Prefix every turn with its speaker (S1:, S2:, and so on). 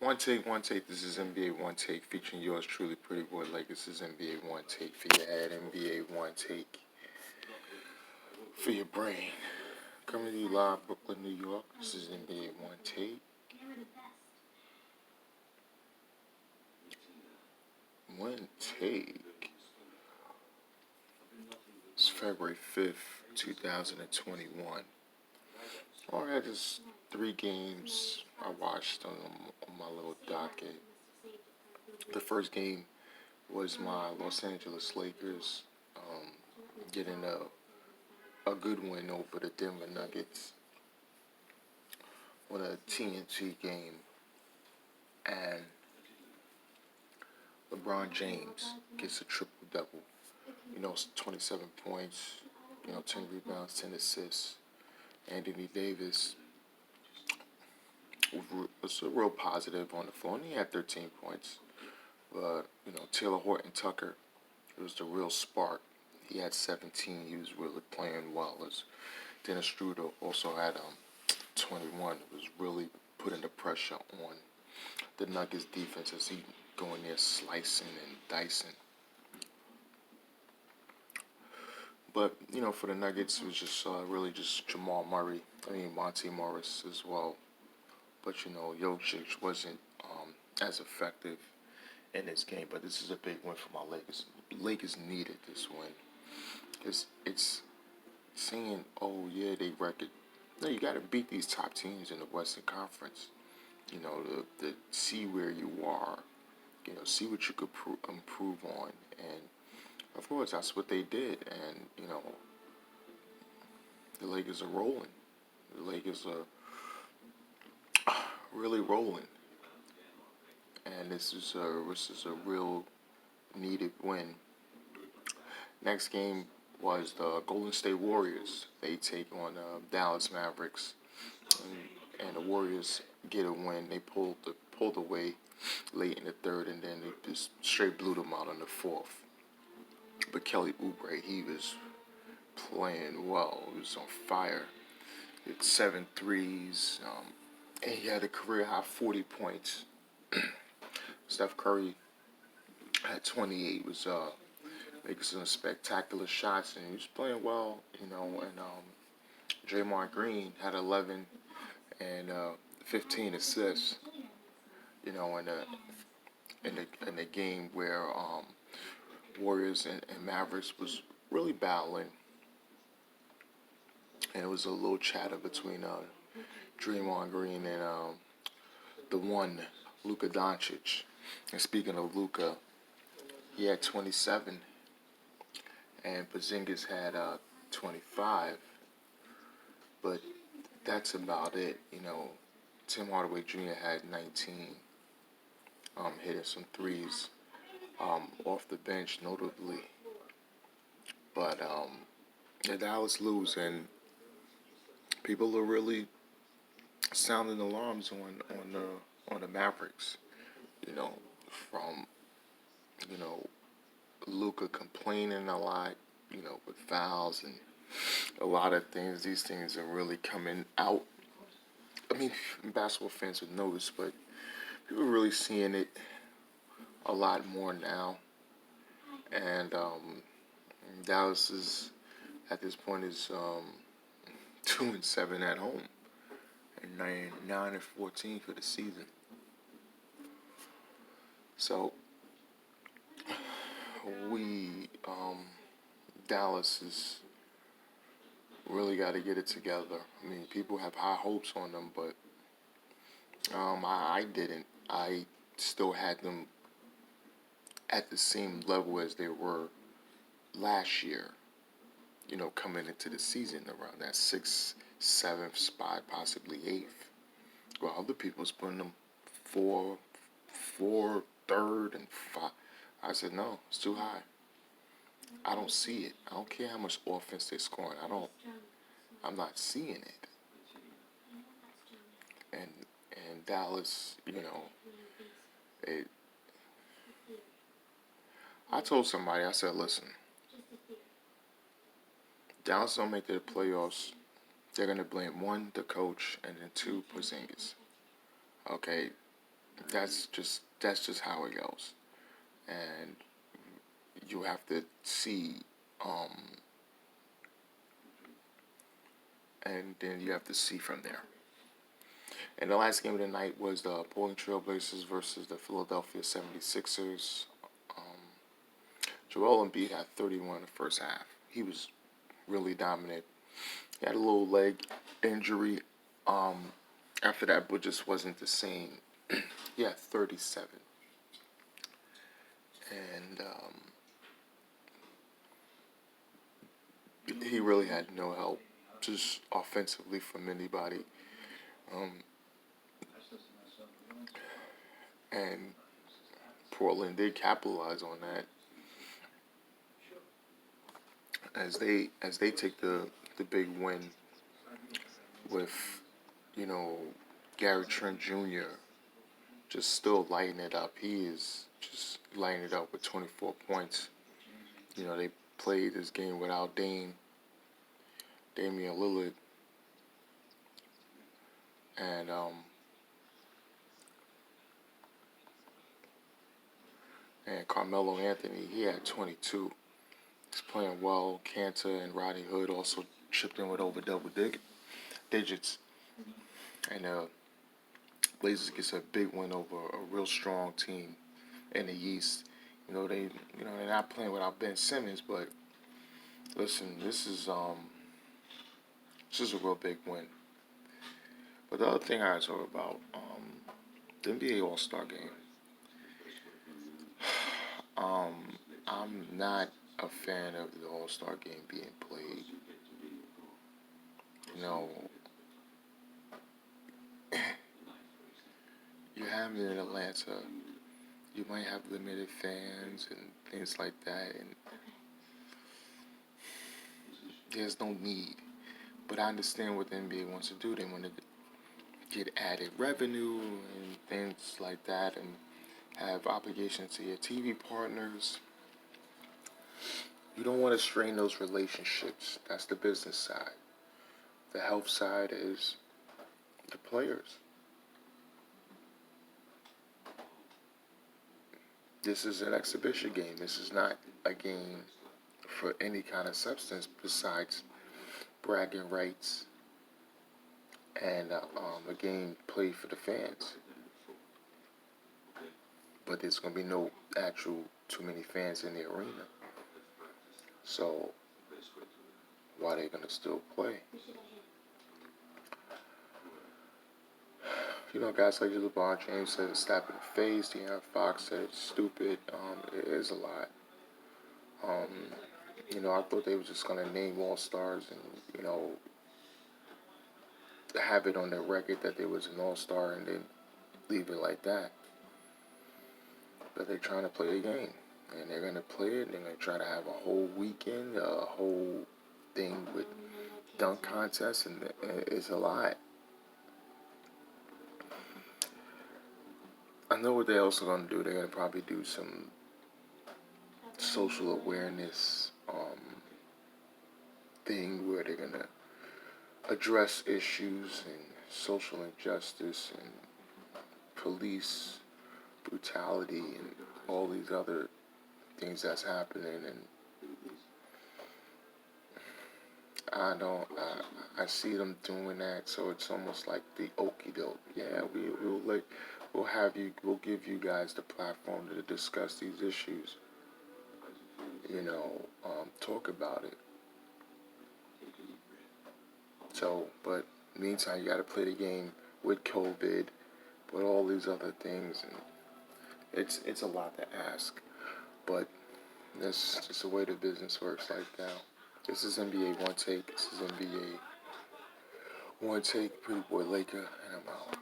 S1: One take. This is NBA One Take featuring yours truly, Pretty Boy Lakers. This is NBA One Take for your head, NBA One Take for your brain. Coming to you live, Brooklyn, New York. This is NBA One Take. One Take. It's February 5th, 2021. All I had is 3 games I watched on my little docket. The first game was my Los Angeles Lakers getting a good win over the Denver Nuggets on a TNT game, and LeBron James gets a triple-double. 27 points, 10 rebounds, 10 assists. Anthony Davis was a real positive on the floor, and he had 13 points. But, Taylor Horton-Tucker, it was the real spark. He had 17. He was really playing well. As Dennis Schroeder also had 21. It was really putting the pressure on the Nuggets defense as he going there slicing and dicing. But, for the Nuggets, it was just really just Jamal Murray. Monty Morris as well. But, Jokic wasn't as effective in this game. But this is a big win for my Lakers. Lakers needed this win. Because it's saying, oh, yeah, they record. No, you got to beat these top teams in the Western Conference. To see where you are. See what you could improve on. And, of course, that's what they did. And, the Lakers are rolling. The Lakers are really rolling. And this is a real needed win. Next game was the Golden State Warriors. They take on Dallas Mavericks. And the Warriors get a win. They pulled away late in the third, and then they just straight blew them out on the fourth. But Kelly Oubre, he was playing well. He was on fire. He had 7 threes, and he had a career-high 40 points. Steph Curry had 28. Was making some spectacular shots, and he was playing well, and Draymond Green had 11 and 15 assists, in the game where Warriors and Mavericks was really battling, and it was a little chatter between Draymond Green and the one Luka Doncic. And speaking of Luka, he had 27, and Porzingis had 25, but that's about it. Tim Hardaway Jr. had 19, hitting some threes off the bench, notably. But the Dallas lose, and people are really sounding alarms on the Mavericks. From Luka complaining a lot, with fouls and a lot of things. These things are really coming out. Basketball fans would notice, but people are really seeing it a lot more now. And Dallas is at this point is 2-7 at home and 9-14 for the season. So Dallas is really got to get it together. People have high hopes on them, but I didn't. I still had them at the same level as they were last year, coming into the season around that 6th, 7th spot, possibly 8th. Well, other people's putting them 4, 3rd, and 5. I said, no, it's too high. I don't see it. I don't care how much offense they're scoring. I'm not seeing it. And Dallas, I told somebody, I said, listen, Dallas don't make the playoffs. They're going to blame 1, the coach, and then 2, Porzingis. Okay, that's just how it goes, and you have to see, um, and then you have to see from there. And the last game of the night was the Portland Trailblazers versus the Philadelphia 76ers. Um, Joel Embiid had 31 in the first half. He was really dominant. He had a little leg injury after that, but just wasn't the same. He had 37. And he really had no help, just offensively, from anybody. Um, and Portland did capitalize on that as they take the big win with, you know, Gary Trent Jr. just still lighting it up. He is just lighting it up with 24 points. You know, they played this game without Damian Lillard, and Carmelo Anthony. He had 22. He's playing well. Cantor and Rodney Hood also chipped in with over double digits. And Blazers gets a big win over a real strong team in the East. They're not playing without Ben Simmons, but listen, this is a real big win. But the other thing I talk about, the NBA All-Star game. I'm not a fan of the All-Star game being played. You have it in Atlanta. You might have limited fans and things like that, and there's no need. But I understand what the NBA wants to do. They want to get added revenue and things like that, and have obligations to your TV partners. You don't want to strain those relationships. That's the business side. The health side is the players. This is an exhibition game. This is not a game for any kind of substance besides bragging rights and a game played for the fans. But there's going to be no actual too many fans in the arena. So why are they going to still play? Guys like LeBron James said it's slap in the face. De'Aaron Fox said it's stupid. It is a lot. I thought they were just going to name All-Stars and, have it on their record that there was an All-Star and then leave it like that. But they're trying to play the game. And they're going to play it. They're going to try to have a whole weekend, a whole thing with dunk contests, and it's a lot. I know what they're also going to do. They're going to probably do some social awareness thing where they're going to address issues and social injustice and police brutality and all these other things that's happening. And I see them doing that, so it's almost like the okie doke. Yeah, we'll give you guys the platform to discuss these issues. Talk about it. So, but meantime, you got to play the game with COVID, with all these other things, and it's a lot to ask. But that's just the way the business works like now. This is NBA Onetake. This is NBA Onetake, Pretty Boy Laker, and I'm out.